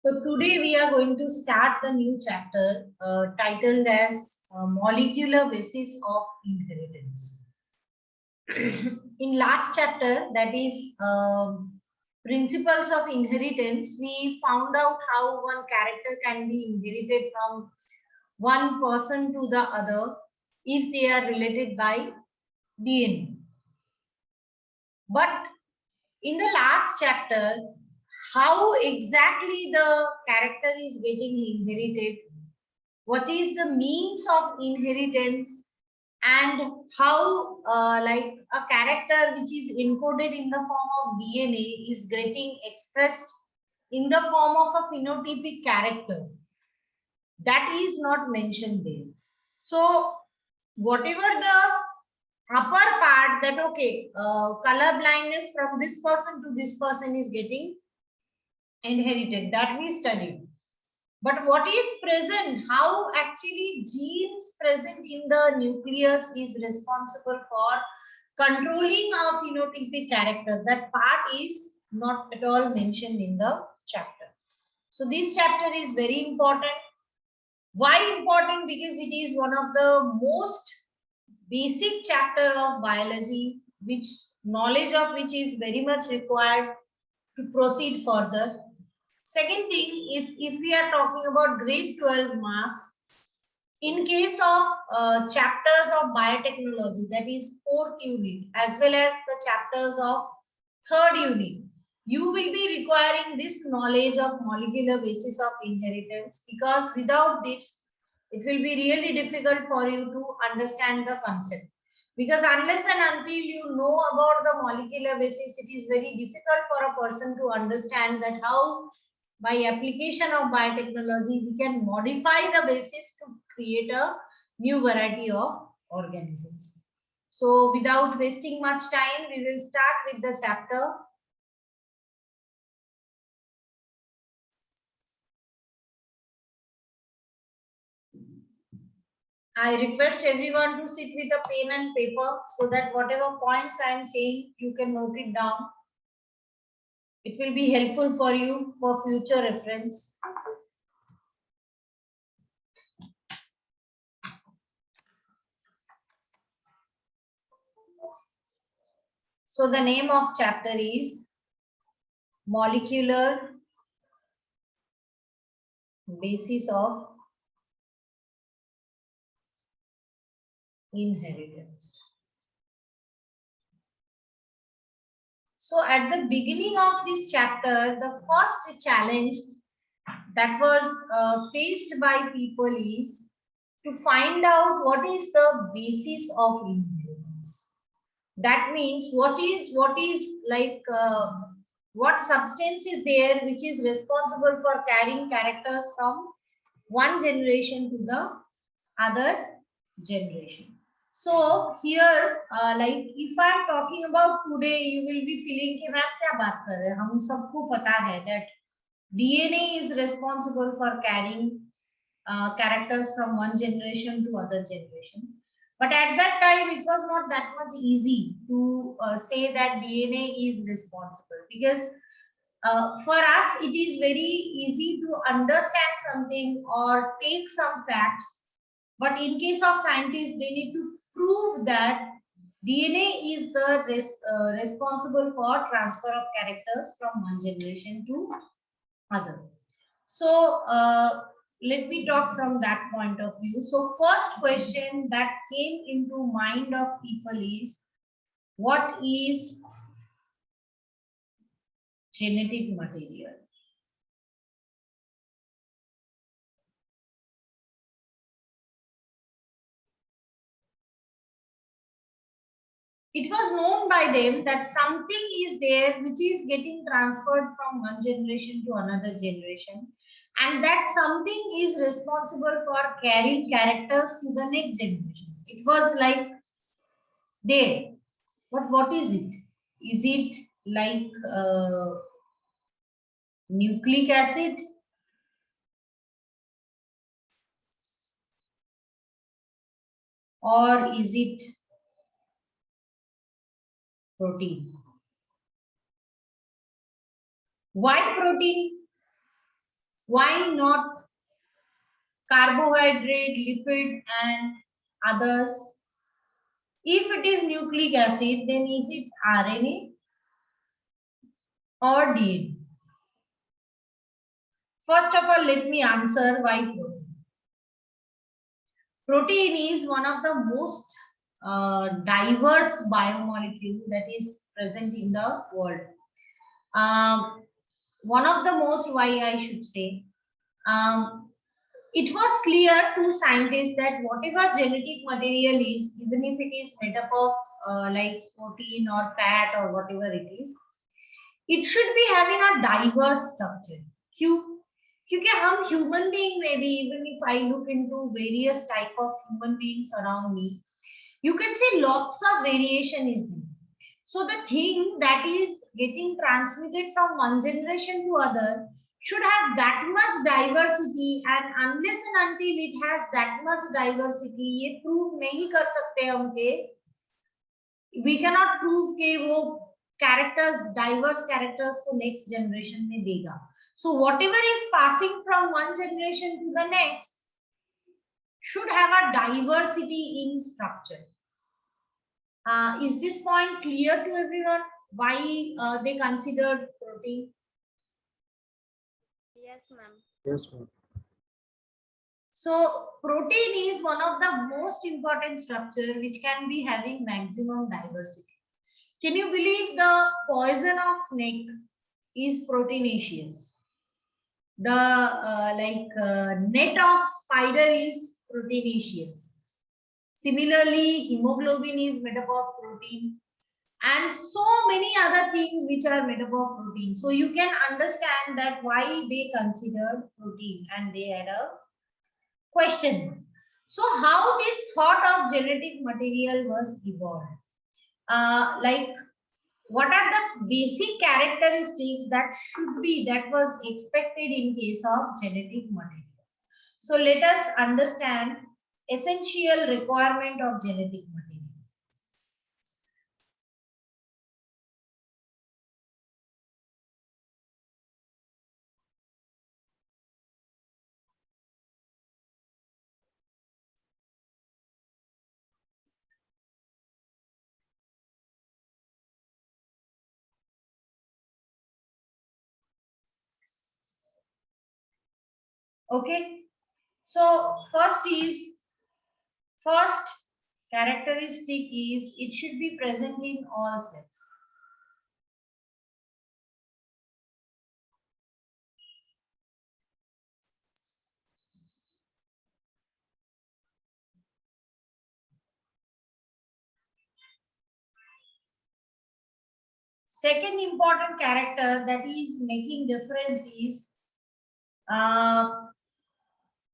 So today we are going to start the new chapter titled as Molecular Basis of Inheritance. In last chapter, that is Principles of Inheritance, we found out how one character can be inherited from one person to the other if they are related by DNA. But in the last chapter, how exactly the character is getting inherited, what is the means of inheritance, and how like a character which is encoded in the form of DNA is getting expressed in the form of a phenotypic character, that is not mentioned there. So whatever the upper part, that okay, color blindness from this person to this person is getting inherited, that we studied. But what is present, how actually genes present in the nucleus is responsible for controlling a phenotypic character, that part is not at all mentioned in the chapter. So this chapter is very important. Why important? Because it is one of the most basic chapter of biology, which knowledge of which is very much required to proceed further. Second thing, if we are talking about grade 12 marks, in case of chapters of biotechnology, that is fourth unit, as well as the chapters of third unit, you will be requiring this knowledge of molecular basis of inheritance, because without this, it will be really difficult for you to understand the concept. Because unless and until you know about the molecular basis, it is very difficult for a person to understand that how by application of biotechnology we can modify the basis to create a new variety of organisms. So without wasting much time, we will start with the chapter. I request everyone to sit with a pen and paper so that whatever points I am saying, you can note it down. It will be helpful for you for future reference. So the name of chapter is Molecular Basis of Inheritance. So at the beginning of this chapter, the first challenge that was faced by people is to find out what is the basis of inheritance. That means what is like what substance is there which is responsible for carrying characters from one generation to the other generation. So here, like if I am talking about today, you will be feeling कि ma'am क्या बात कर रहे हैं, हम सबको पता है that DNA is responsible for carrying characters from one generation to other generation. But at that time, it was not that much easy to say that DNA is responsible, because for us it is very easy to understand something or take some facts, but in case of scientists, they need to prove that DNA is the responsible for transfer of characters from one generation to other. So let me talk from that point of view. So first question that came into mind of people is, what is genetic material? It was known by them that something is there which is getting transferred from one generation to another generation, and that something is responsible for carrying characters to the next generation. It was like there, but what is it? Is it like nucleic acid? Or is it protein? Why protein? Why not carbohydrate, lipid, and others? If it is nucleic acid, then is it RNA or DNA? First of all, let me answer why protein. Protein is one of the most diverse biomolecule that is present in the world. One of the most, why I should say, it was clear to scientists that whatever genetic material is, even if it is made up of like protein or fat or whatever it is, it should be having a diverse structure. क्योंकि हम human being में भी, even if I look into various type of human beings around me, you can see lots of variation is there. So the thing that is getting transmitted from one generation to other should have that much diversity, and unless and until it has that much diversity, ये prove नहीं कर सकते हम के, we cannot prove के वो characters, diverse characters को next generation में देगा. So whatever is passing from one generation to the next should have a diversity in structure. Is this point clear to everyone? Why they considered protein? Yes, ma'am. Yes, ma'am. So protein is one of the most important structure which can be having maximum diversity. Can you believe the poison of snake is proteinaceous? The net of spider is proteinaceous. Similarly, hemoglobin is made up of protein, and so many other things which are made up of protein. So you can understand that why they considered protein, and they had a question. So how this thought of genetic material was evolved? Like, what are the basic characteristics that was expected in case of genetic materials? So let us understand essential requirement of genetic material. Okay, so first characteristic is it should be present in all cells. Second important character that is making difference is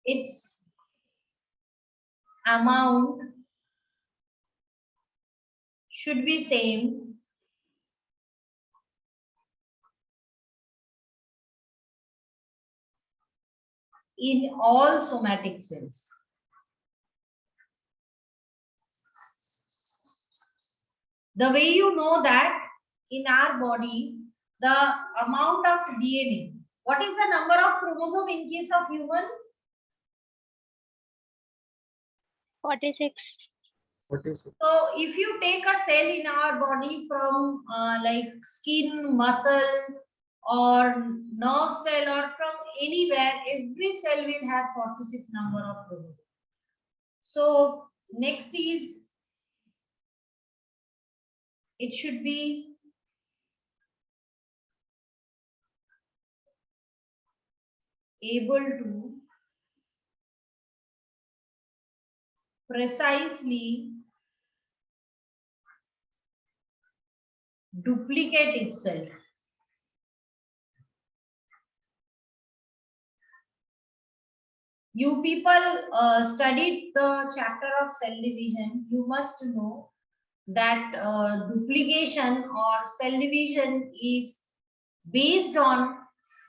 its amount should be same in all somatic cells. The way you know that in our body, the amount of DNA, what is the number of chromosome in case of human? 46. So if you take a cell in our body from like skin, muscle, or nerve cell, or from anywhere, every cell will have 46 number of chromosomes. So next is it should be able to precisely duplicate itself. You people studied the chapter of cell division. You must know that duplication or cell division is based on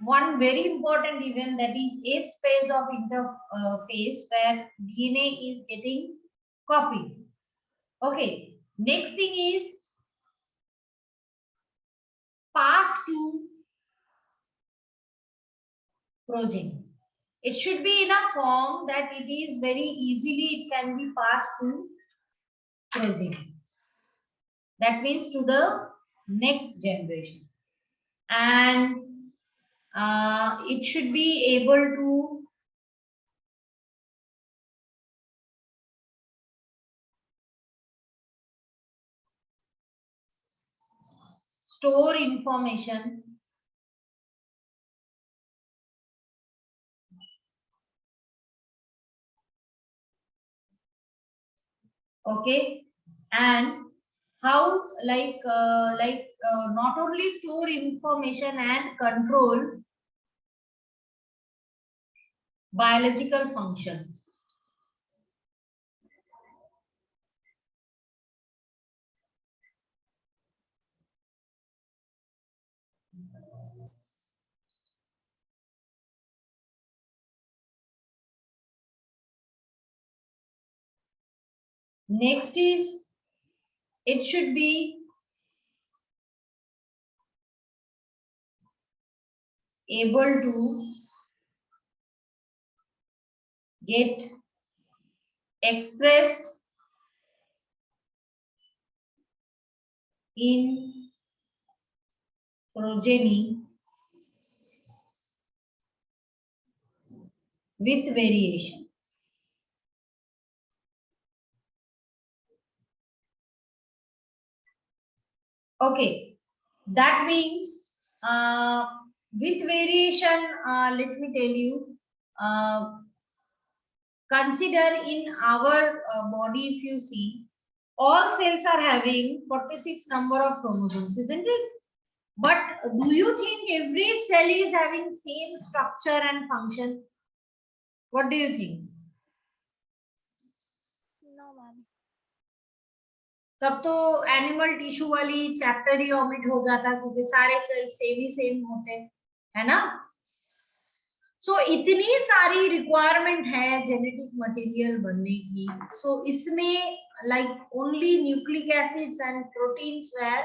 one very important event, that is S phase of interphase, where DNA is getting copied. Okay, next thing is pass to progeny. It should be in a form that it is very easily, it can be passed to progeny. That means to the next generation. And it should be able to store information okay, and how not only store information and control biological function. Next is it should be able to get expressed in progeny with variation. Okay, that means with variation, let me tell you, consider in our body, if you see, all cells are having 46 number of chromosomes, isn't it? But do you think every cell is having same structure and function? What do you think? No, ma'am. तब तो animal tissue वाली chapter ही omit हो जाता क्योंकि सारे cell same होते हैं, है ना? सो इतनी सारी रिक्वायरमेंट है जेनेटिक मटेरियल बनने की. सो इसमें like only nucleic acids and proteins were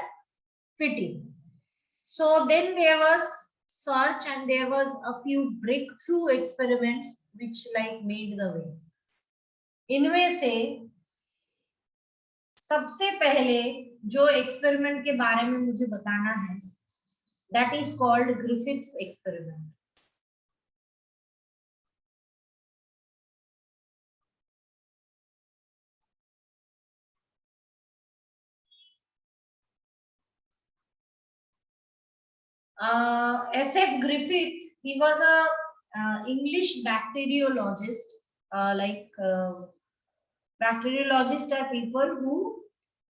fitting. So then there was search and there was a few breakthrough experiments which like made the way. इनमें से सबसे पहले जो एक्सपेरिमेंट के बारे में मुझे बताना है, that is called Griffith's experiment. S.F. Griffith, he was a English bacteriologist. Bacteriologists are people who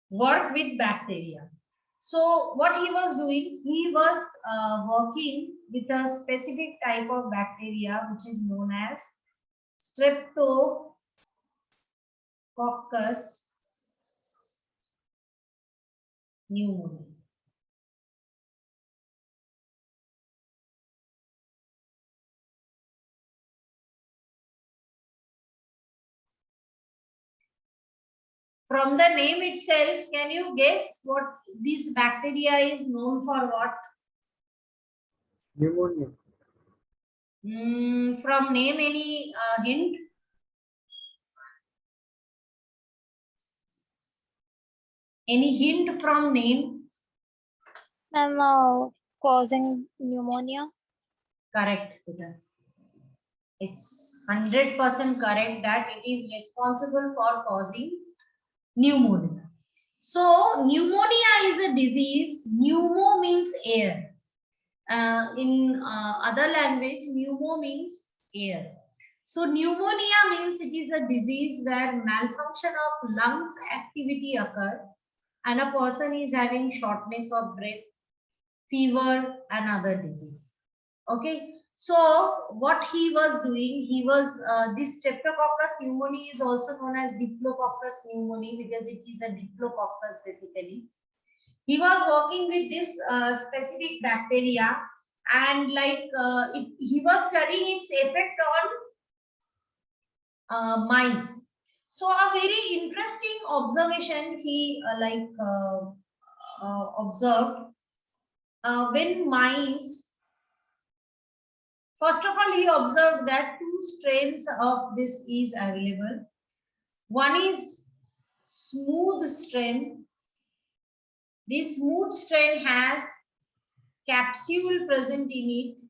work with bacteria. So what he was doing, he was working with a specific type of bacteria which is known as Streptococcus pneumoniae. From the name itself, can you guess what this bacteria is known for? What? Pneumonia. From name, any hint? Any hint from name? Ma'am, causing pneumonia. Correct, Peter. It's 100% correct that it is responsible for causing pneumonia. So pneumonia is a disease. Pneumo means air. In other language, pneumo means air. So pneumonia means it is a disease where malfunction of lungs activity occur and a person is having shortness of breath, fever and other disease. Okay. So what he was doing, he was this Streptococcus pneumoniae is also known as Diplococcus pneumoniae because it is a Diplococcus basically. He was working with this specific bacteria and he was studying its effect on mice. So a very interesting observation he observed when mice First of all, he observed that two strains of this is available. One is smooth strain. This smooth strain has capsule present in it.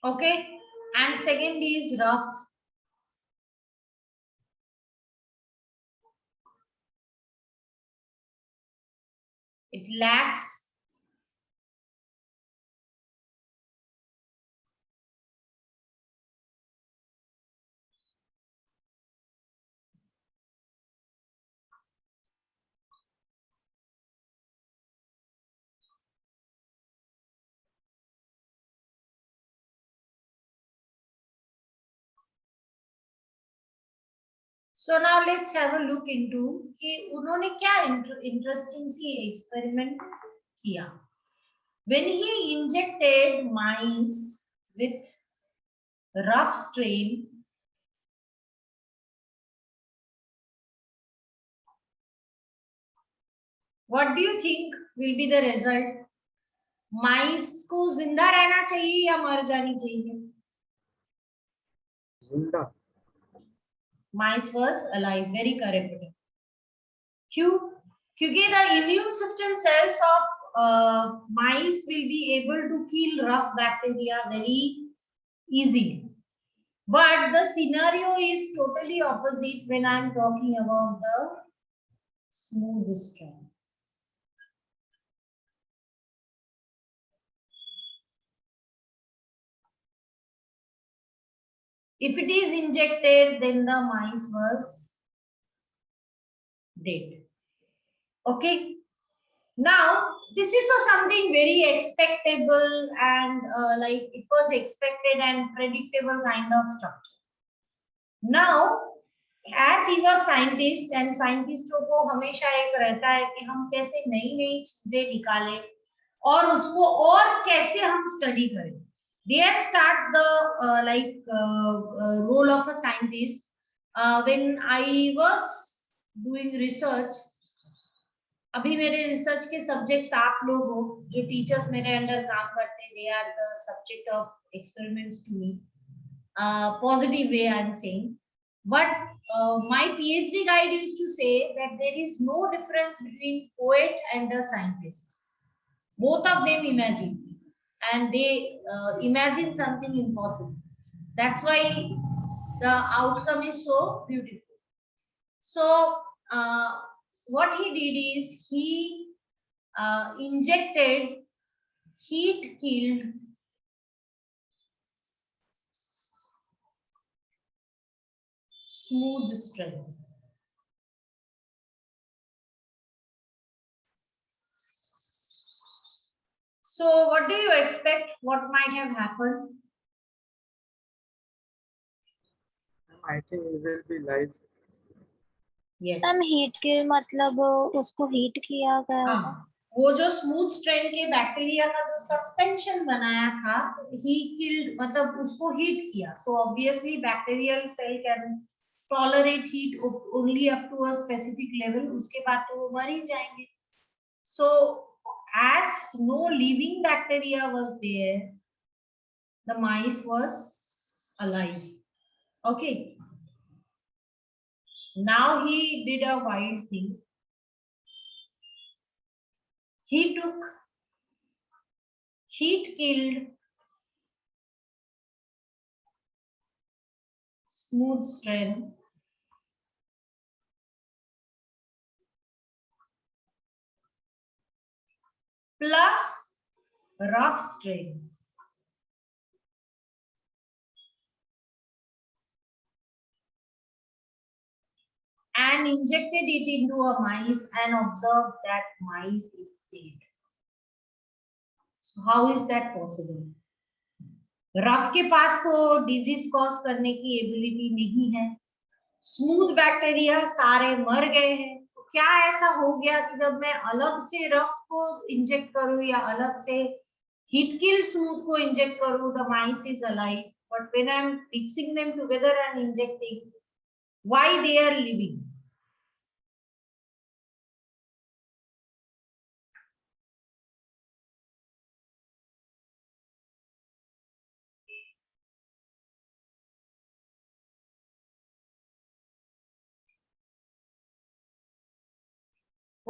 Okay, and second is rough. It lacks So now let's have a look into कि उन्होंने क्या interesting सी experiment किया. When he injected mice with rough strain, what do you think will be the result? माइस को जिंदा रहना चाहिए या मर जानी चाहिए? जिंदा. Mice was alive. Very correct. क्यों? क्योंकि the immune system cells of mice will be able to kill rough bacteria very easily. But the scenario is totally opposite when I am talking about the smooth strain. If it is injected, then the mice was dead. Okay. Now, this is something very expectable and like it was expected and predictable kind of structure. Now, as he was scientist and scientistों को हमेशा एक रहता है कि हम कैसे नई नई चीजें निकालें और उसको और कैसे हम स्टडी करें. There starts the role of a scientist. When I was doing research, अभी मेरे रिसर्च के सब्जेक्ट्स आप लोग हो जो टीचर्स मेरे अंडर काम करते हैं. They are the subject of experiments to me. Positive way I am saying. But my PhD guide used to say that there is no difference between poet and a scientist. Both of them imagine, and they imagine something impossible. That's why the outcome is so beautiful. So what he did is he injected heat killed smooth strain. So what do you expect? What might have happened? I think it will be live. Yes. Ma'am heat kill मतलब उसको heat किया गया होगा. हाँ, वो जो smooth strain के bacteria का जो सस्पेंशन बनाया था, ही किल्ड मतलब उसको हीट किया. So obviously bacterial cell can tolerate heat only up to a specific level. उसके बाद तो वो मर ही जाएंगे. So as no living bacteria was there, the mice was alive. Okay. Now he did a wild thing. He took heat killed smooth strain plus rough strain and injected it into a mice and observed that mice is dead. So how is that possible? Rough के पास तो disease cause करने की ability नहीं है. Smooth bacteria सारे मर गए हैं। तो क्या ऐसा हो गया कि जब मैं अलग से रफ को इंजेक्ट करूं या अलग से हीट किल स्मूथ को इंजेक्ट करूं, the mice is alive, but when I am mixing them together and injecting, why they are living?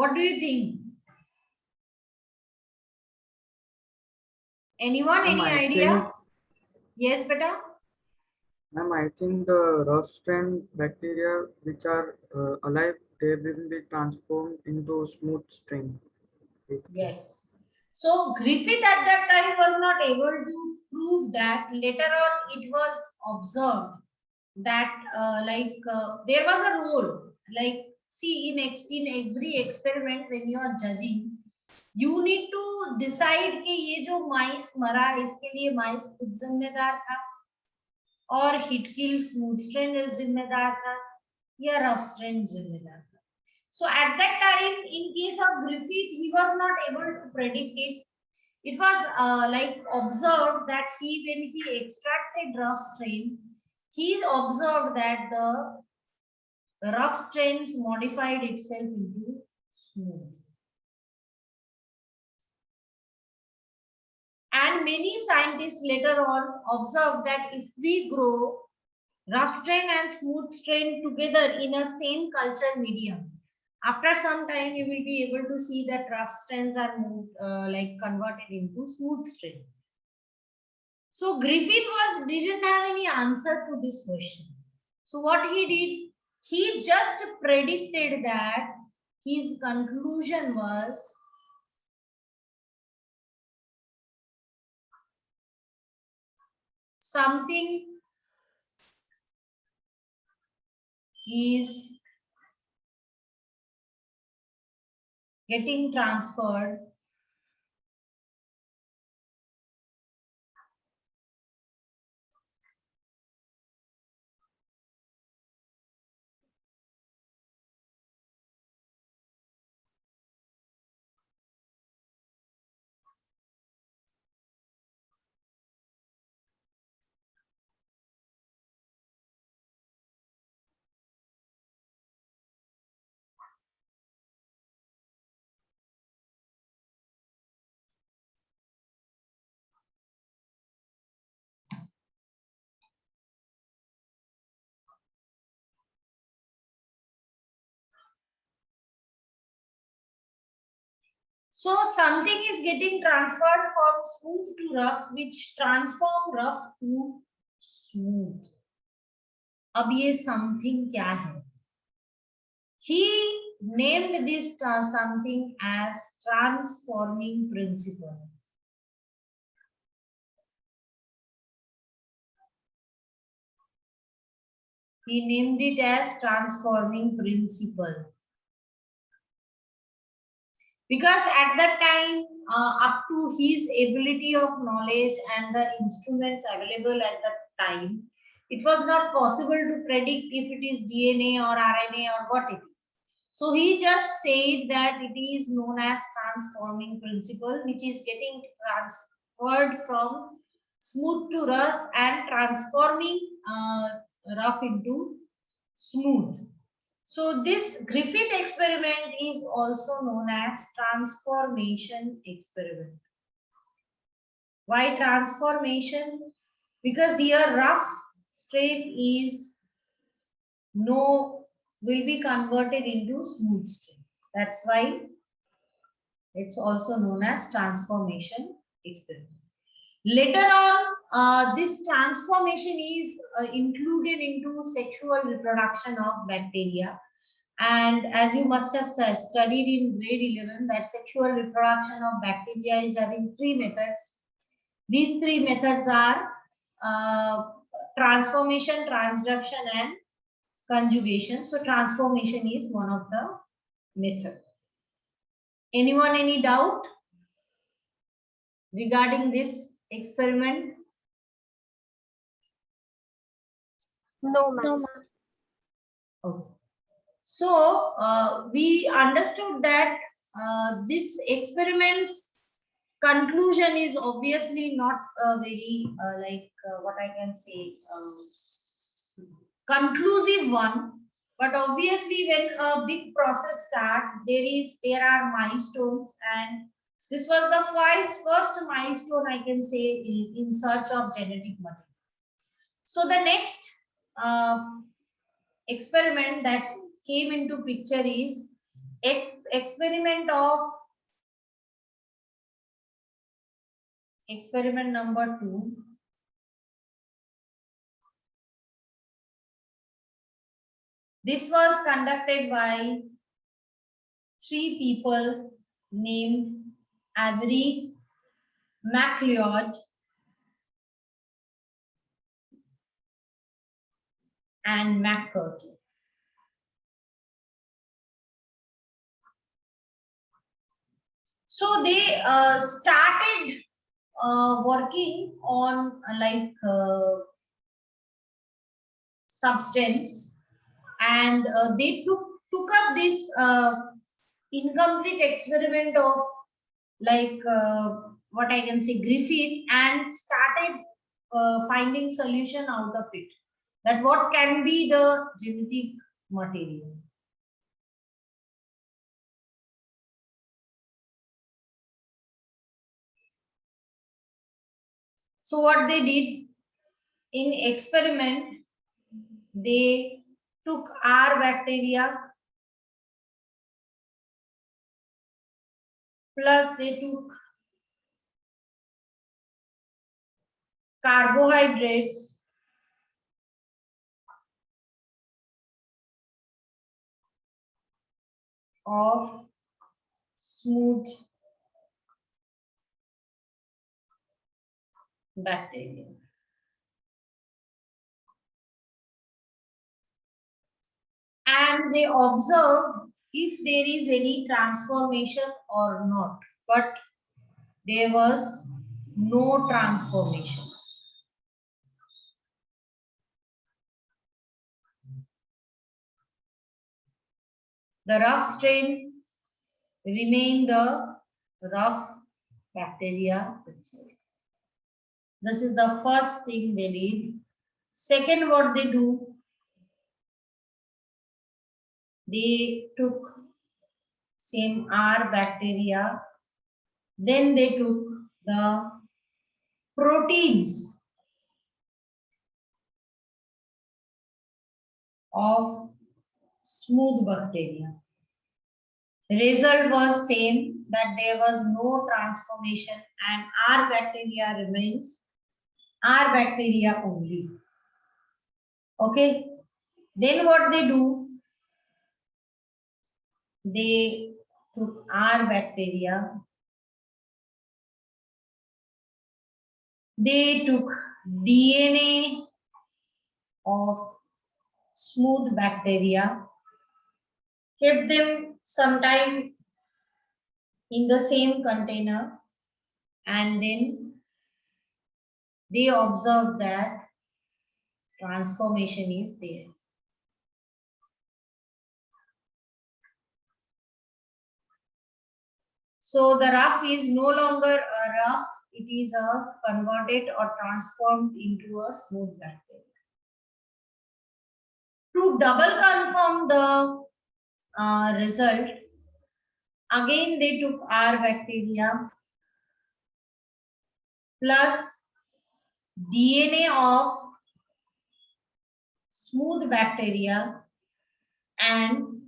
What do you think? Anyone, Ma'am, any I idea? think, Yes, beta. ma'am, I think the rough strain bacteria which are alive, they will be transformed into smooth strain. Yes. So Griffith at that time was not able to prove that. Later on, it was observed that there was a role. Like, see, in every experiment when you are judging, you need to decide कि ये जो माइस मरा इसके लिए माइस खुद जिम्मेदार था और हिट किल स्मूथ स्ट्रेन जिम्मेदार था या रफ स्ट्रेन जिम्मेदार था. So at that time, in case of Griffith, he was not able to predict it. It was observed that when he extracted rough strain, he observed that the rough strains modified itself into smooth. And many scientists later on observed that if we grow rough strain and smooth strain together in a same culture medium, after some time you will be able to see that rough strains are moved, converted into smooth strain. So Griffith didn't have any answer to this question. So what he did, he just predicted that his conclusion was something is getting transferred So something is getting transferred from smooth to rough, which transform rough to smooth. अब ये something क्या है? He named this something as transforming principle. He named it as transforming principle. Because at that time, up to his ability of knowledge and the instruments available at that time, it was not possible to predict if it is DNA or RNA or what it is. So he just said that it is known as transforming principle, which is getting transferred from smooth to rough and transforming rough into smooth. So this Griffith experiment is also known as transformation experiment. Why transformation? Because here rough strain will be converted into smooth strain. That's why it's also known as transformation experiment. Later on, this transformation is included into sexual reproduction of bacteria. And as you must have studied in grade 11, that sexual reproduction of bacteria is having 3 methods. These 3 methods are transformation, transduction, and conjugation. So transformation is one of the methods. Anyone, any doubt regarding this experiment? No, ma'am. Okay. So we understood that this experiment's conclusion is obviously not a very what I can say conclusive one, but obviously when a big process start, there are milestones, and this was the first milestone I can say in search of genetic material. So the next uh, experiment that came into picture is experiment number 2. This was conducted by 3 people named Avery, MacLeod, and McCurdy. So they started working on substance, and they took up this incomplete experiment of what I can say Griffith, and started finding solution out of it, that what can be the genetic material. So what they did in experiment, they took R bacteria plus they took carbohydrates of smooth bacteria. And they observed if there is any transformation or not, but there was no transformation. The rough strain remained the rough bacteria itself. This is the first thing they did. Second, what they do, they took same R bacteria, then they took the proteins of smooth bacteria. The result was same, that there was no transformation and R bacteria remains R bacteria only. Okay. Then what they do, they took R bacteria, they took DNA of smooth bacteria, kept them sometime in the same container, and then they observed that transformation is there. So the rough is no longer a rough, it is a converted or transformed into a smooth bacteria. To double confirm the result, again they took R bacteria plus DNA of smooth bacteria, and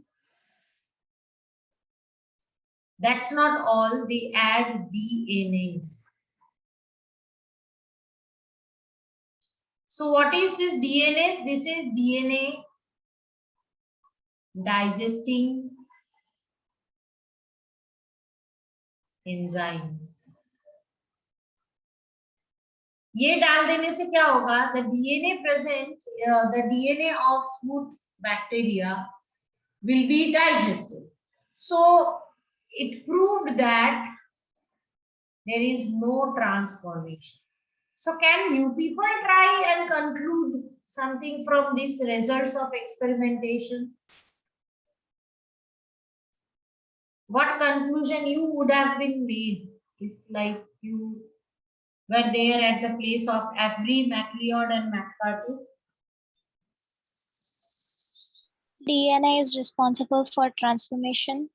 that's not all, they add DNAs. So what is this DNAs? This is DNA digesting enzyme. ये डाल देने से क्या होगा? The DNA present, the DNA of smooth bacteria will be digested. So it proved that there is no transformation. So can you people try and conclude something from these results of experimentation? What conclusion you would have been made if like you were there at the place of Avery, MacLeod and McCarthy? DNA is responsible for transformation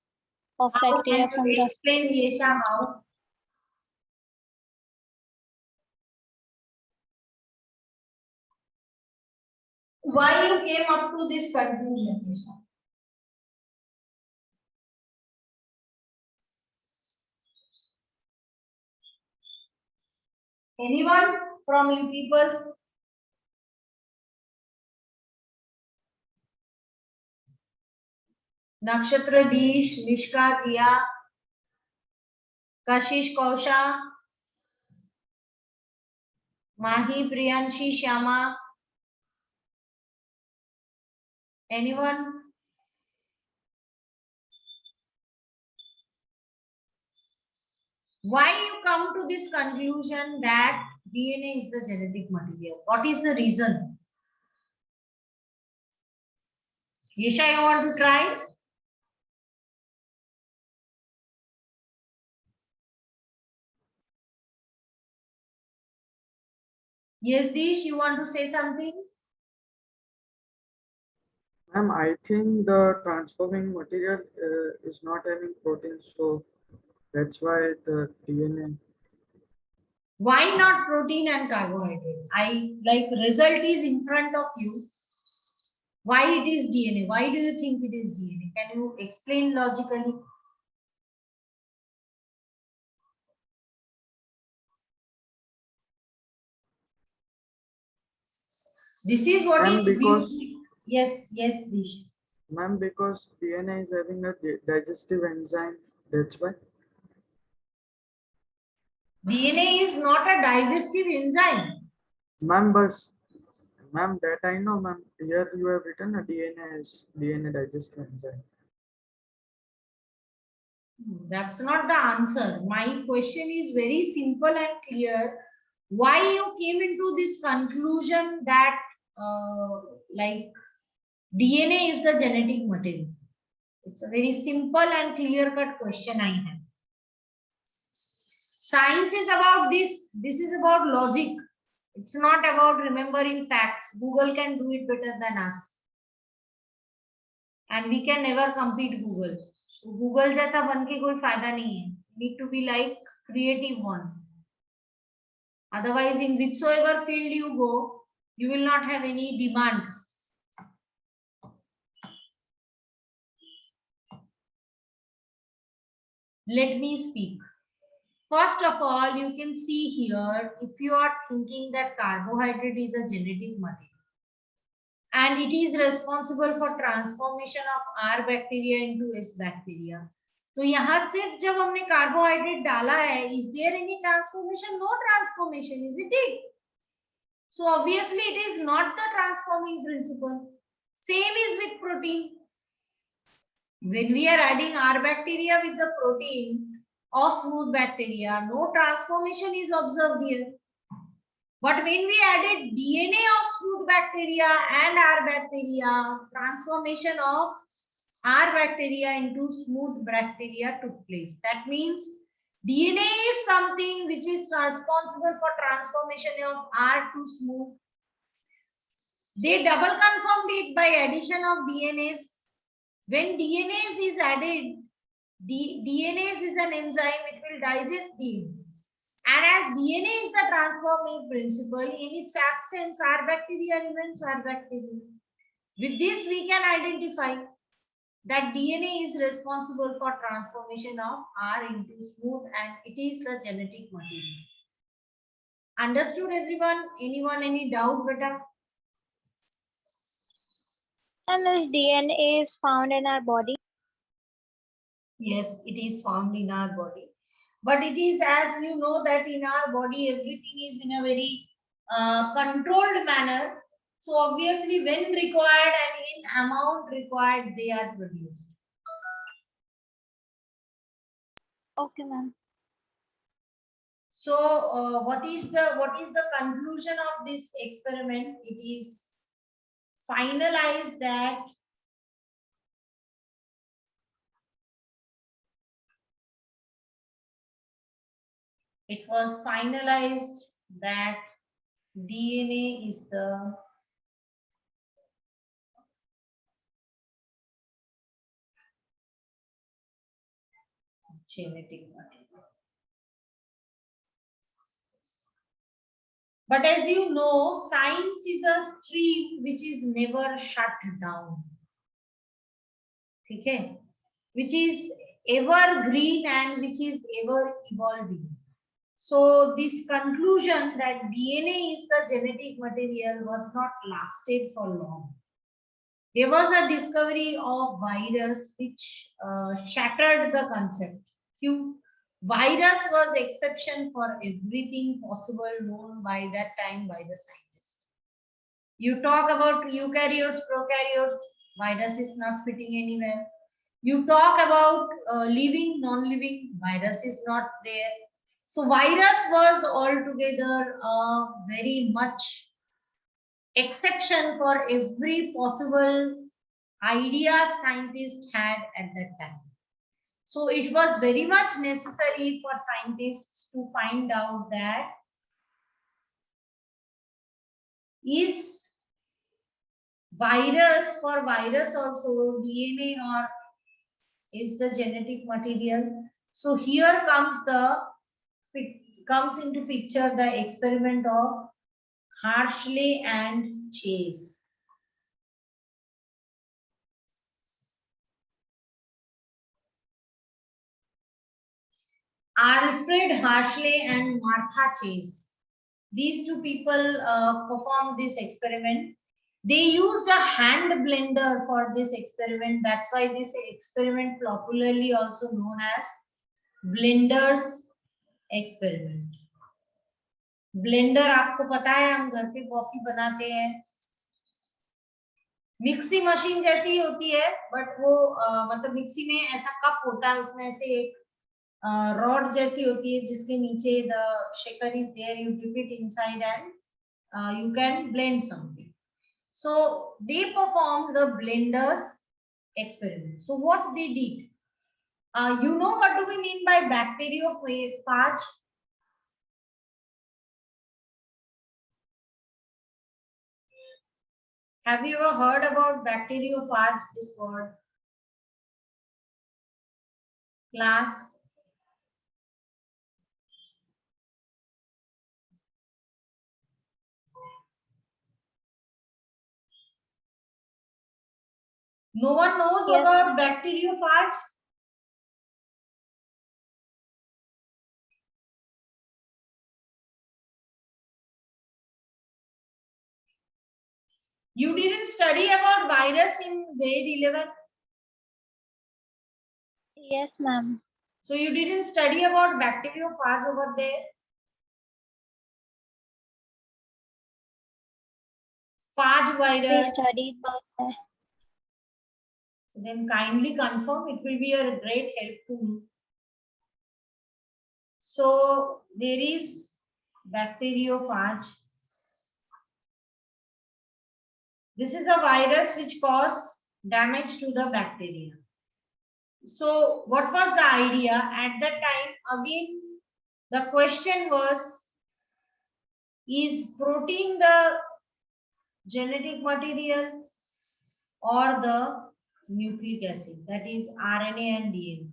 of How bacteria can from you rough explain, to Yesha, smooth. how? Why you came up to this conclusion, Yesha? Anyone from you people? Nakshatra Dish, Nishka Jia, Kashish Kausha, Mahi Priyanshi Shyama. Anyone? Why you come to this conclusion that DNA is the genetic material? What is the reason? Yesha, you want to try? Yes, Dish, you want to say something? Ma'am, I think the transforming material is not having proteins, so that's why the DNA. Why not protein and carbohydrate? I like result is in front of you. Why it is DNA? Why do you think it is DNA? Can you explain logically? This is what Ma'am, is because beauty. Yes, yes, Dish. ma'am, because DNA is having a digestive enzyme, that's why. DNA is not a digestive enzyme. Ma'am, but ma'am, that I know, ma'am. Here you have written a DNA is DNA digestive enzyme. That's not the answer. My question is very simple and clear. Why you came into this conclusion that like DNA is the genetic material? It's a very simple and clear cut question I have. Science is about this. This is about logic. It's not about remembering facts. Google can do it better than us. And we can never compete Google. Google जैसा बन के कोई फायदा नहीं है. Need to be like creative one. Otherwise, in whichsoever field you go, you will not have any demand. Let me speak. First of all, you can see here, if you are thinking that carbohydrate is a genetic material and it is responsible for transformation of R bacteria into S bacteria. तो यहाँ सिर्फ जब हमने carbohydrate डाला है, is there any transformation? No transformation, isn't it? So obviously it is not the transforming principle. Same is with protein. When we are adding R bacteria with the protein of smooth bacteria, no transformation is observed here. But when we added DNA of smooth bacteria and R bacteria, transformation of R bacteria into smooth bacteria took place. That means DNA is something which is responsible for transformation of R to smooth. They double confirmed it by addition of DNase. When DNase is added, DNase is an enzyme, it will digest DNA. And as DNA is the transforming principle, in its absence, R bacteria remains R bacteria. With this, we can identify that DNA is responsible for transformation of R into smooth and it is the genetic material. Understood everyone? Anyone, any doubt, beta? And this DNA is found in our body. Yes, it is found in our body. But it is, as you know, that in our body, everything is in a very controlled manner. So obviously, when required and in amount required, they are produced. Okay, ma'am. So what is the conclusion of this experiment? It is finalized that DNA is the genetic material. But as you know, science is a stream which is never shut down. Okay? Which is evergreen and which is ever evolving. So this conclusion that DNA is the genetic material was not lasted for long. There was a discovery of virus which shattered the concept. Virus was exception for everything possible known by that time by the scientists. You talk about eukaryotes, prokaryotes, virus is not fitting anywhere. You talk about living, non-living, virus is not there. So virus was altogether very much exception for every possible idea scientists had at that time. So it was very much necessary for scientists to find out that is virus also DNA or is the genetic material. So here comes into picture the experiment of Hartley and Chase. Alfred Hartley and Martha Chase. These two people performed this experiment. They used a hand blender for this experiment. That's why this experiment popularly also known as Blender's experiment. Blender आपको पता है, हम घर पे coffee बनाते हैं, mixie machine जैसी ही होती है, बट वो मतलब मिक्सी में ऐसा कप होता है, उसमें ऐसे एक रॉड जैसी होती है जिसके नीचे the shaker is there, you dip it inside and you can blend something. So they performed the blenders experiment. So what they did, you know what do we mean by bacteriophage? Have you ever heard about bacteriophage, this word? Class? No one knows Yes. about bacteriophage? You didn't study about virus in grade 11? Yes, ma'am. So you didn't study about bacteriophage over there? Phage We virus. studied about that. Then kindly confirm, it will be a great help to me. So there is bacteriophage. This is a virus which causes damage to the bacteria. So what was the idea at that time? Again, the question was, is protein the genetic material or the nucleic acid, that is RNA and DNA?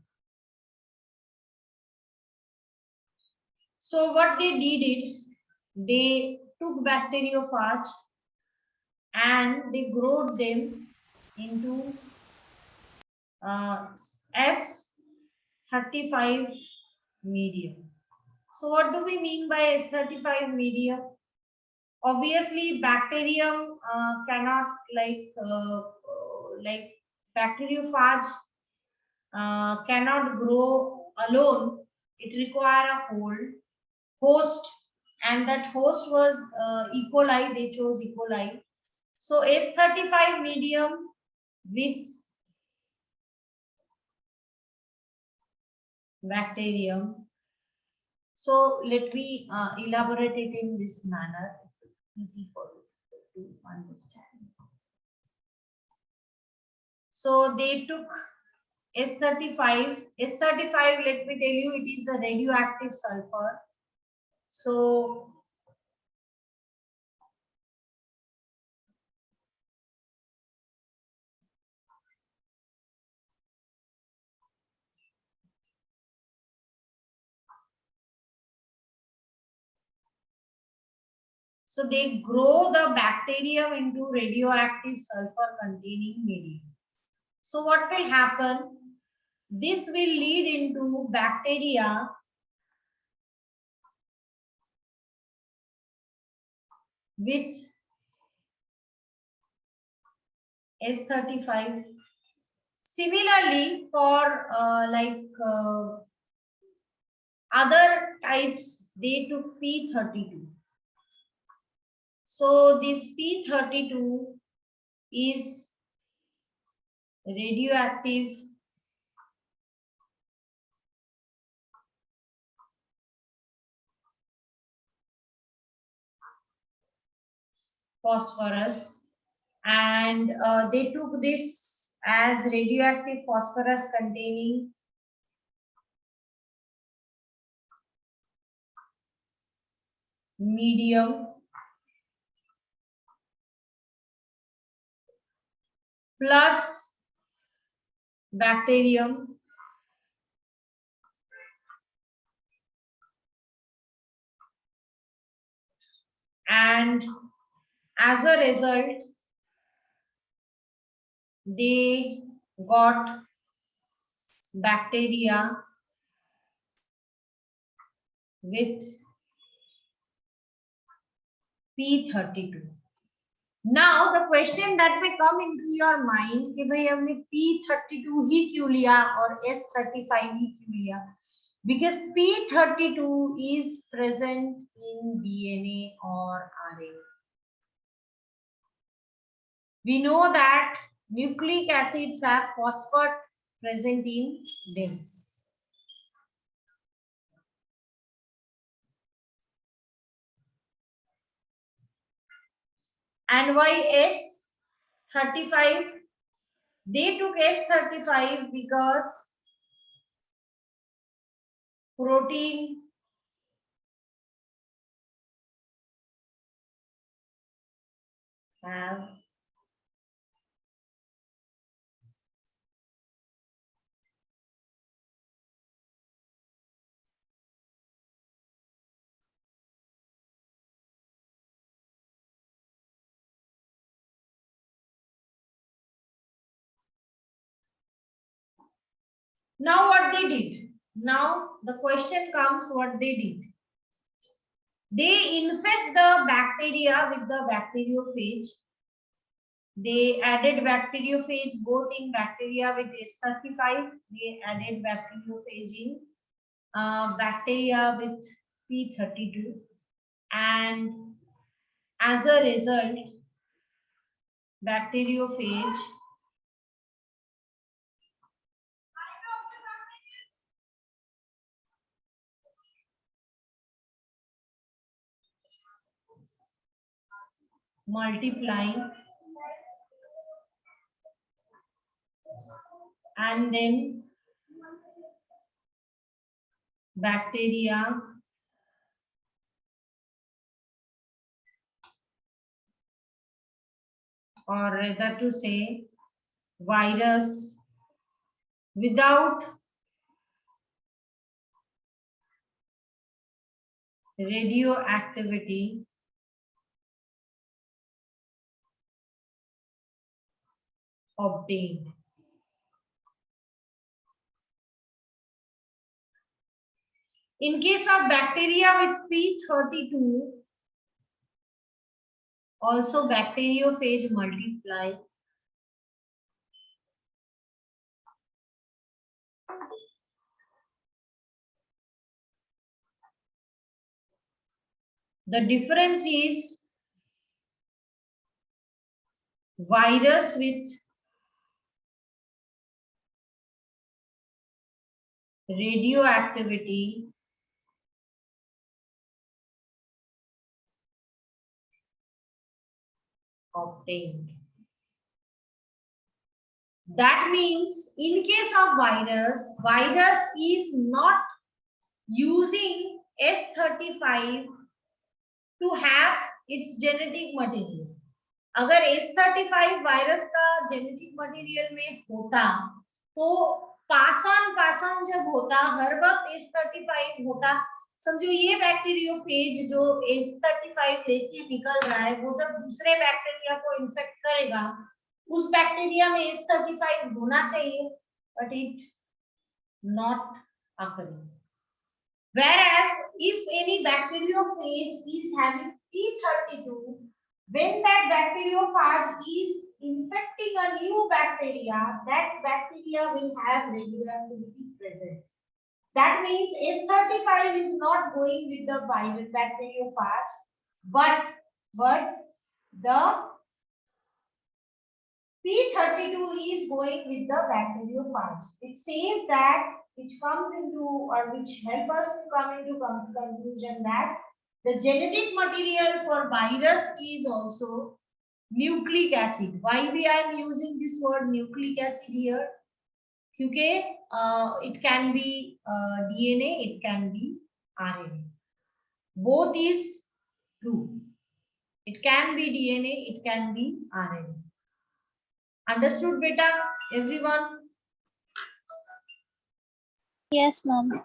So what they did is they took bacteriophage and they growed them into S35 medium. So what do we mean by S35 medium? Obviously, bacterium cannot like bacteriophage cannot grow alone. It require a host, and that host was E. coli. They chose E. coli. So S35 medium with bacterium. So let me elaborate it in this manner, easy for you to understand. So they took S35. S35, let me tell you, it is the radioactive sulfur. So they grow the bacterium into radioactive sulfur containing medium. So what will happen? This will lead into bacteria with S35. Similarly, for other types, they took P32. So this P32 is radioactive phosphorus, and they took this as radioactive phosphorus containing medium plus bacterium, and as a result they got bacteria with P32. Now the question that may come into your mind कि भाई हमने P32 ही क्यों लिया और S35 ही क्यों लिया? Because P32 is present in DNA or RNA. We know that nucleic acids have phosphate present in them. And why S35? They took S35 because protein have now what they did. Now the question comes what they did. They infect the bacteria with the bacteriophage. They added bacteriophage both in bacteria with S35. They added bacteriophage in bacteria with P32. And as a result, bacteriophage multiplying, and then bacteria or rather to say virus without radioactivity obtained. In case of bacteria with P32, also bacteriophage multiply. The difference is virus with radioactivity obtained. That means in case of virus is not using S35 to have its genetic material. अगर S35 virus का genetic material में होता तो pass on जब होता हर वक्त S35 होता, समझो ये बैक्टीरियोफेज जो H35 लेके निकल रहा है वो जब दूसरे बैक्टीरिया को इन्फेक्ट करेगा उस बैक्टीरिया में S35 होना चाहिए, but it not occurring. Whereas if any bacteriophage is having P32, when that bacteriophage is infecting a new bacteria, that bacteria will have radioactivity present. That means S35 is not going with the bacteriophage, but the P32 is going with the bacteriophage. It says that, which comes into or which help us to come into conclusion that the genetic material for virus is also nucleic acid. Why we are using this word nucleic acid here? Because it can be DNA, it can be RNA. Both is true. It can be DNA, it can be RNA. Understood, beta? Everyone? Yes, ma'am.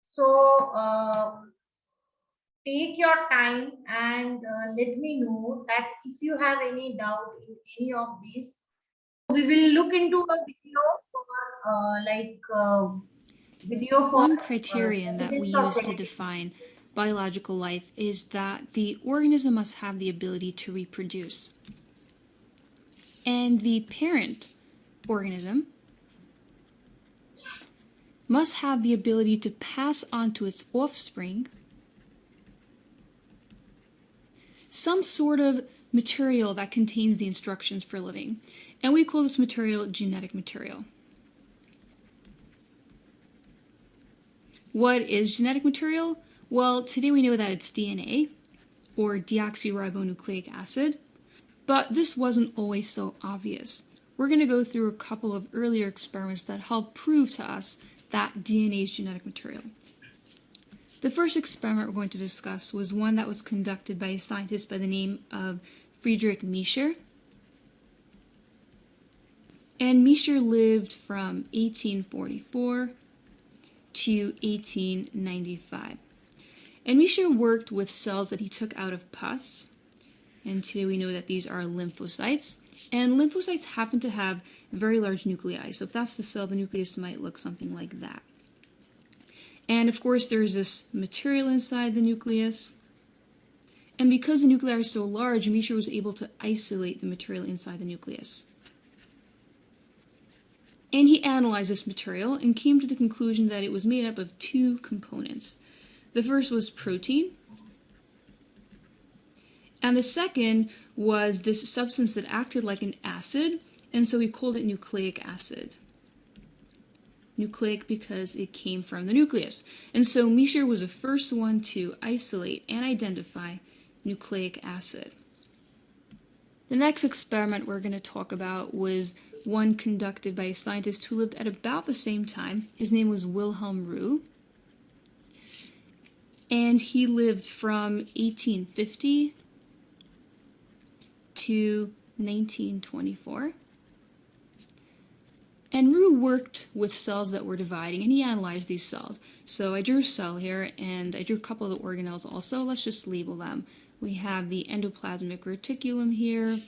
So, take your time and let me know that if you have any doubt in any of these. We will look into a video for video for One criterion that we evidence of use to genetic. define biological life is that the organism must have the ability to reproduce. And the parent organism must have the ability to pass on to its offspring some sort of material that contains the instructions for living. And we call this material genetic material. What is genetic material? Well, today we know that it's DNA, or deoxyribonucleic acid, but this wasn't always so obvious. We're going to go through a couple of earlier experiments that help prove to us that DNA is genetic material. The first experiment we're going to discuss was one that was conducted by a scientist by the name of Friedrich Miescher. And Miescher lived from 1844 to 1895. And Miescher worked with cells that he took out of pus. And today we know that these are lymphocytes. And lymphocytes happen to have very large nuclei. So if that's the cell, the nucleus might look something like that. And of course, there's this material inside the nucleus. And because the nuclei are so large, Miescher was able to isolate the material inside the nucleus. And he analyzed this material and came to the conclusion that it was made up of two components. The first was protein, and the second was this substance that acted like an acid, and so he called it nucleic acid. Nucleic because it came from the nucleus. And so Miescher was the first one to isolate and identify nucleic acid. The next experiment we're going to talk about was one conducted by a scientist who lived at about the same time. His name was Wilhelm Roux. And he lived from 1850 to 1924. And Roux worked with cells that were dividing, and he analyzed these cells. So I drew a cell here, and I drew a couple of the organelles also. Let's just label them. We have the endoplasmic reticulum here.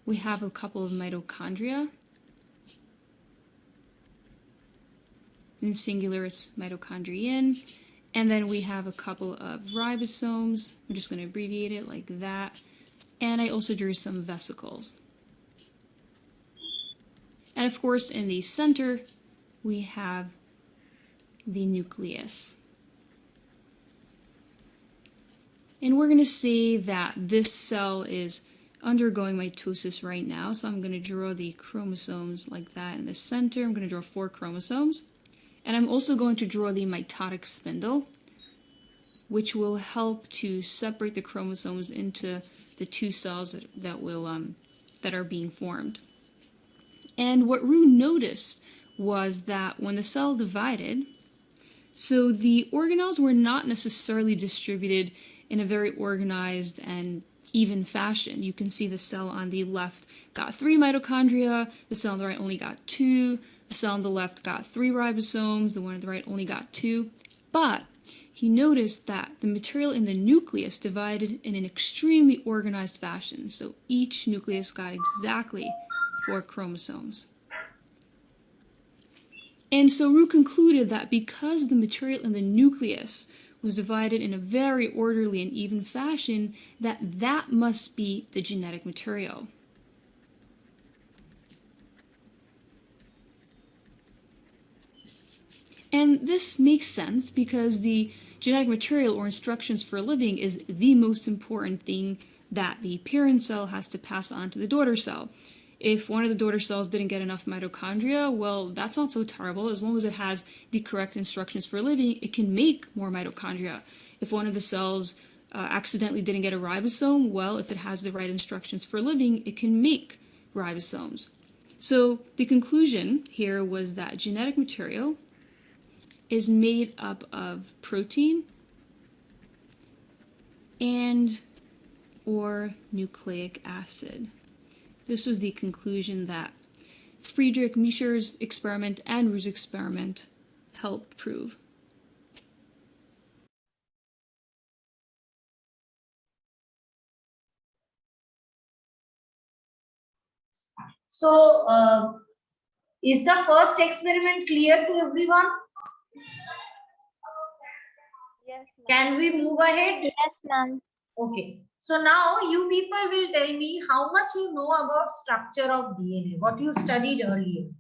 We have a couple of mitochondria. In singular, it's mitochondrion. And then we have a couple of ribosomes. I'm just going to abbreviate it like that. And I also drew some vesicles. And of course, in the center, we have the nucleus. And we're going to say that this cell is undergoing mitosis right now. So I'm going to draw the chromosomes like that in the center. I'm going to draw 4 chromosomes. And I'm also going to draw the mitotic spindle, which will help to separate the chromosomes into the two cells that are being formed. And what Roux noticed was that when the cell divided, so the organelles were not necessarily distributed in a very organized and even fashion. You can see the cell on the left got 3 mitochondria, the cell on the right only got 2, the cell on the left got 3 ribosomes, the one on the right only got 2. But he noticed that the material in the nucleus divided in an extremely organized fashion. So each nucleus got exactly 4 chromosomes. And so Roux concluded that because the material in the nucleus was divided in a very orderly and even fashion, that must be the genetic material. And this makes sense because the genetic material or instructions for living is the most important thing that the parent cell has to pass on to the daughter cell. If one of the daughter cells didn't get enough mitochondria, well, that's not so terrible. As long as it has the correct instructions for living, it can make more mitochondria. If one of the cells accidentally didn't get a ribosome, well, if it has the right instructions for living, it can make ribosomes. So the conclusion here was that genetic material is made up of protein and or nucleic acid. This was the conclusion that Friedrich Miescher's experiment and Roux's experiment helped prove. So, is the first experiment clear to everyone? Yes, ma'am. Can we move ahead? Yes, ma'am. Okay. So now you people will tell me how much you know about structure of DNA, what you studied earlier.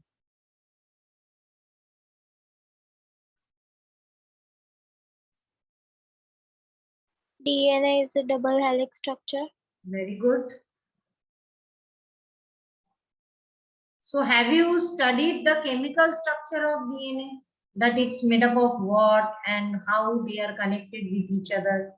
DNA is a double helix structure. Very good. So have you studied the chemical structure of DNA? That it's made up of what and how they are connected with each other?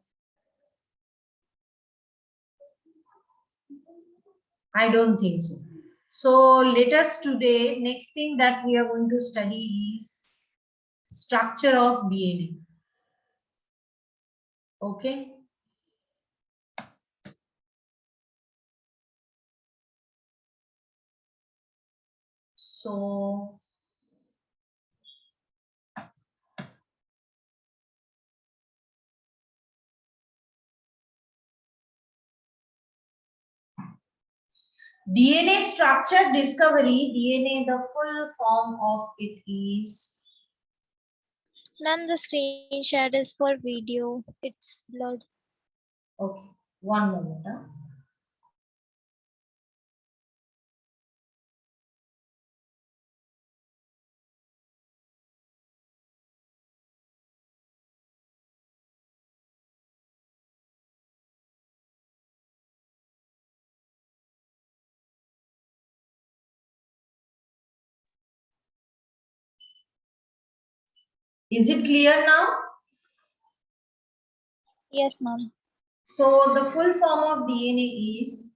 I don't think so. So let us today, next thing that we are going to study is structure of DNA. Okay. So DNA structure discovery, DNA, the full form of it is. Ma'am, the screen share is for video. It's blurred. Okay, one moment. Huh? Is it clear now? Yes, ma'am. So the full form of DNA is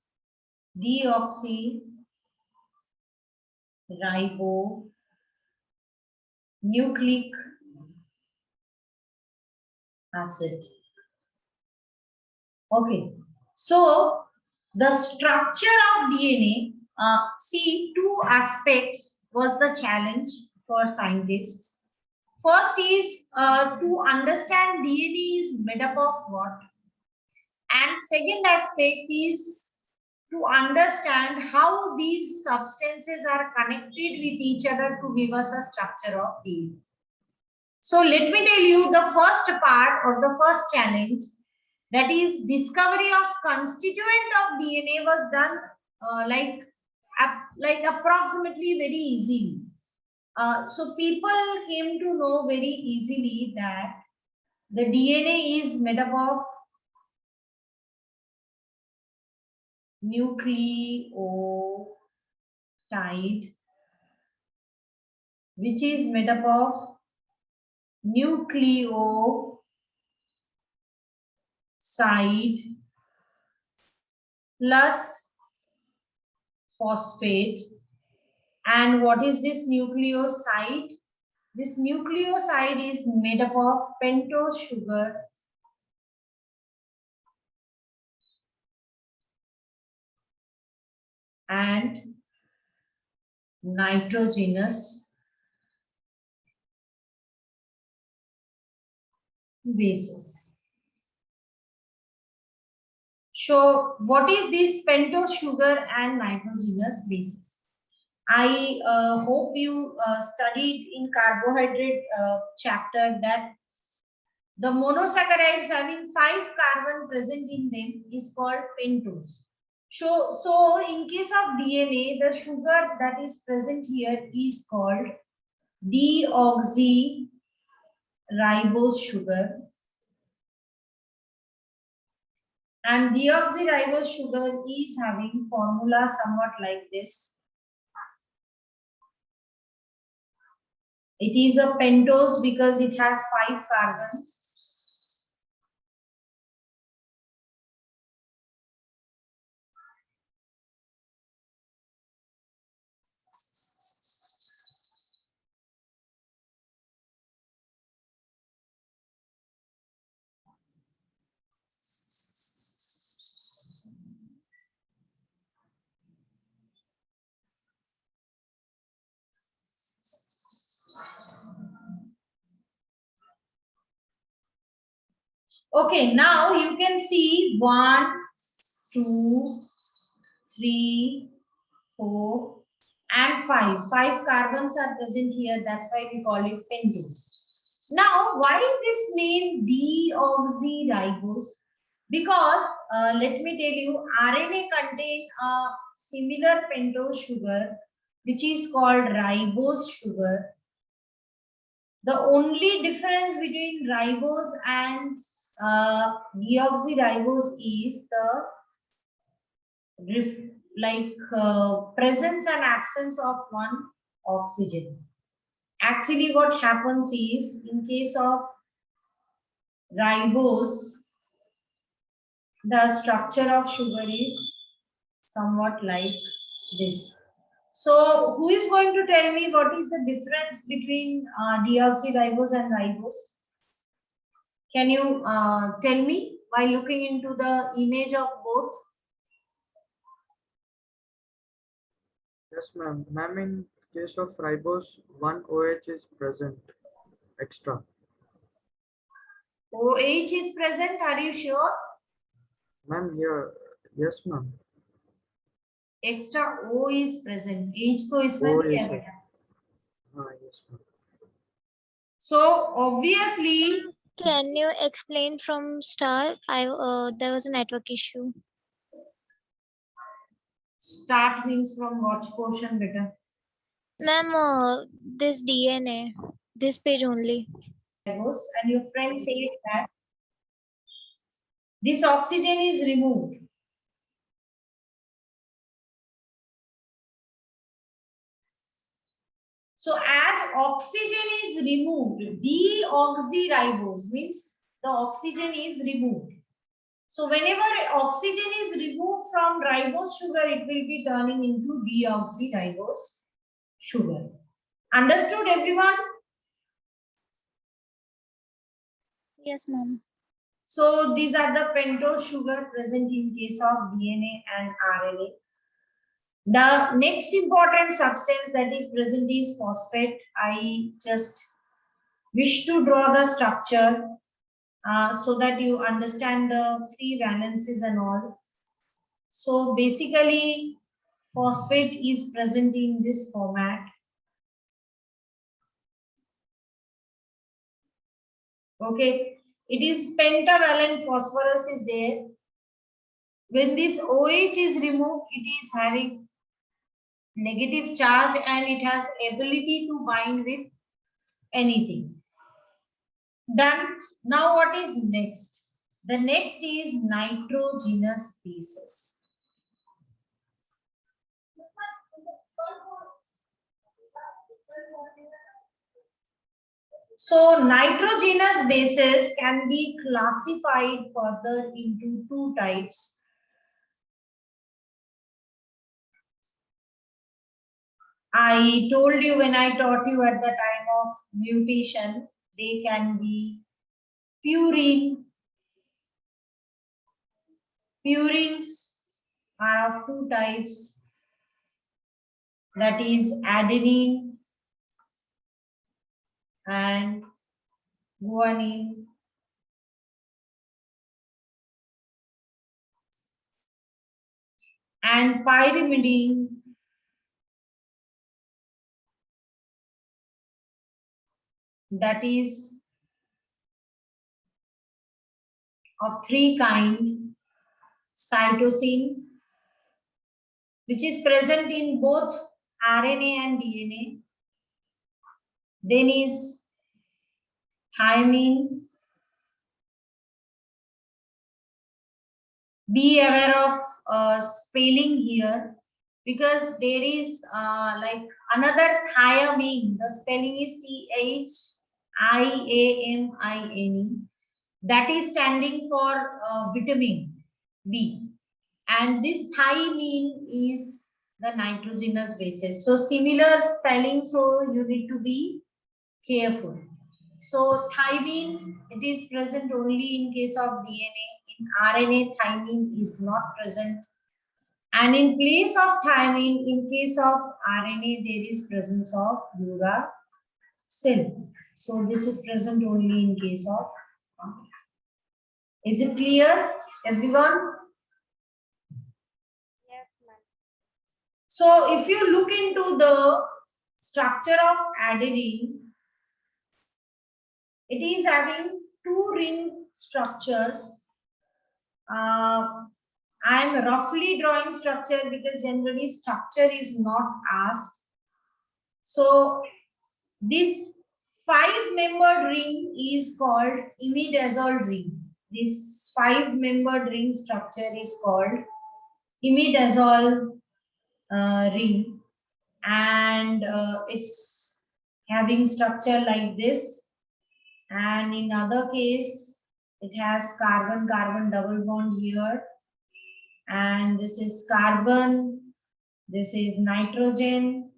deoxyribonucleic acid. Okay, so the structure of DNA, see, two aspects was the challenge for scientists. First is to understand DNA is made up of what, and second aspect is to understand how these substances are connected with each other to give us a structure of DNA. So let me tell you the first part or the first challenge, that is discovery of constituent of DNA was done like approximately very easily. So people came to know very easily that the DNA is made up of nucleotide, which is made up of nucleoside plus phosphate And what is this nucleoside? This nucleoside is made up of pentose sugar and nitrogenous bases. So what is this pentose sugar and nitrogenous bases? I hope you studied in carbohydrate chapter that the monosaccharides having 5 carbon present in them is called pentose. So in case of DNA, the sugar that is present here is called deoxyribose sugar. And deoxyribose sugar is having formula somewhat like this. It is a pentose because it has 5 carbons. Okay, now you can see 1, 2, 3, 4, and 5. 5 carbons are present here. That's why we call it pentose. Now, why this name deoxyribose? Because let me tell you, RNA contains a similar pentose sugar, which is called ribose sugar. The only difference between ribose and deoxyribose is the presence and absence of one oxygen. Actually, what happens is in case of ribose, the structure of sugar is somewhat like this. So, who is going to tell me what is the difference between deoxyribose and ribose? Can you tell me by looking into the image of both? Yes, ma'am. Ma'am, in case of ribose, one OH is present extra. OH is present, are you sure? Ma'am, here, yes, ma'am. Extra O is present. H तो इसमें O नहीं is है बेटा. yes, ma'am. So obviously, Can you explain from start? There was a network issue. start means from what portion, beta? Ma'am, this DNA, this page only. And your friend said that this oxygen is removed. So as oxygen is removed, deoxyribose means the oxygen is removed. So whenever oxygen is removed from ribose sugar, it will be turning into deoxyribose sugar. Understood, everyone? Yes, ma'am. So these are the pentose sugar present in case of DNA and RNA. The next important substance that is present is phosphate. I just wish to draw the structure so that you understand the free valences and all. So basically, phosphate is present in this format. Okay, it is pentavalent phosphorus is there. When this OH is removed, it is having negative charge and it has ability to bind with anything. Done. Now what is next? The next is nitrogenous bases. So nitrogenous bases can be classified further into 2 types. I told you when I taught you at the time of mutation, they can be purine. Purines are of two types, that is adenine and guanine. And pyrimidine, that is of three kind, cytosine, which is present in both RNA and DNA. Then is thymine. Be aware of spelling here, because there is like another thiamine. The spelling is THIAMINE. That is standing for vitamin B. And this thymine is the nitrogenous basis. So similar spelling, so you need to be careful. So thymine, it is present only in case of DNA. In RNA, thymine is not present. And in place of thymine, in case of RNA, there is presence of uracil. So this is present only in case of. Is it clear, everyone? Yes, ma'am. So if you look into the structure of adenine, it is having two ring structures. I am roughly drawing structure because generally structure is not asked. So this 5-membered ring is called imidazole ring. This 5-membered ring structure is called imidazole ring, and it's having structure like this. And in other case, it has carbon-carbon double bond here, and this is carbon, this is nitrogen,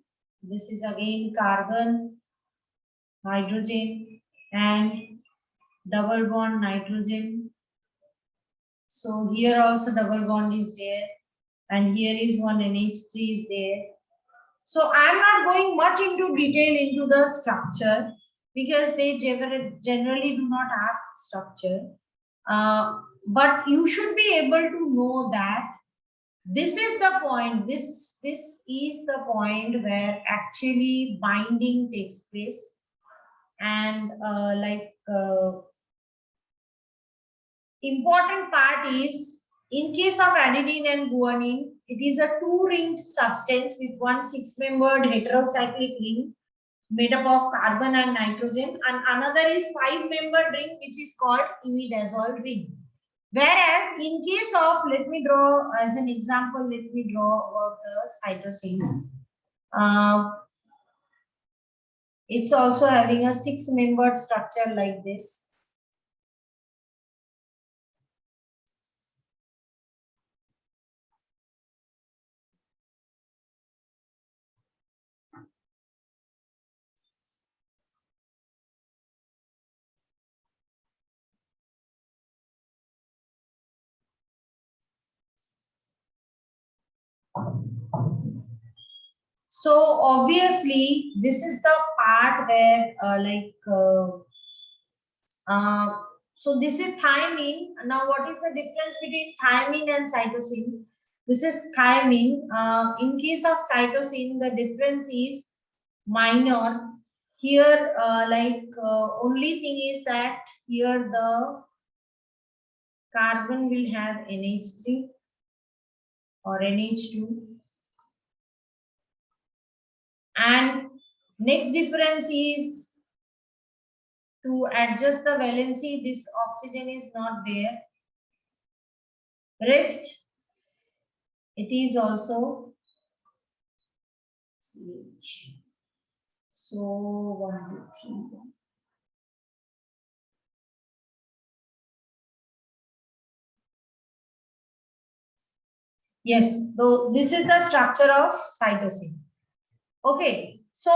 this is again carbon, hydrogen, and double bond nitrogen. So here also double bond is there, and here is one NH3 is there. So I'm not going much into detail into the structure, because they generally do not ask structure. But you should be able to know that this is the point, this is the point where actually binding takes place. And important part is, in case of adenine and guanine, it is a two-ringed substance with one 6-membered heterocyclic ring made up of carbon and nitrogen, and another is 5-membered ring which is called imidazole ring. Whereas in case of, let me draw as an example, let me draw about the cytosine. It's also having a 6-membered structure like this. So obviously, this is the part where so this is thymine. Now, what is the difference between thymine and cytosine? This is thymine. In case of cytosine, the difference is minor. Here, only thing is that here the carbon will have NH3 or NH2. And next difference is, to adjust the valency, this oxygen is not there. Rest, it is also CH. So 1, 2, 3, 1. Yes, so this is the structure of cytosine. Okay, so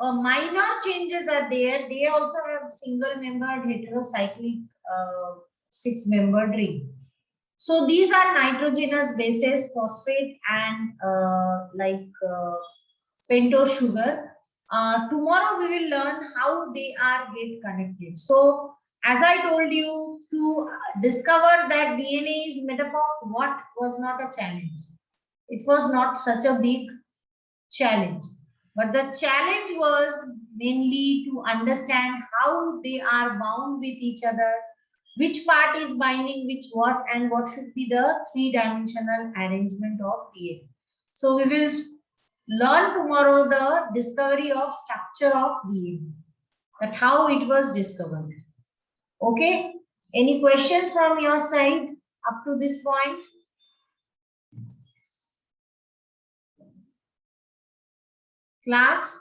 minor changes are there. They also have single-membered heterocyclic six-membered ring. So these are nitrogenous bases, phosphate and pentose sugar. Tomorrow we will learn how they are get connected. So as I told you, to discover that DNA is made up of what was not a challenge. It was not such a big challenge. But the challenge was mainly to understand how they are bound with each other, which part is binding which what, and what should be the three-dimensional arrangement of DNA. So we will learn tomorrow the discovery of structure of DNA, that how it was discovered. Okay? Any questions from your side up to this point? Class?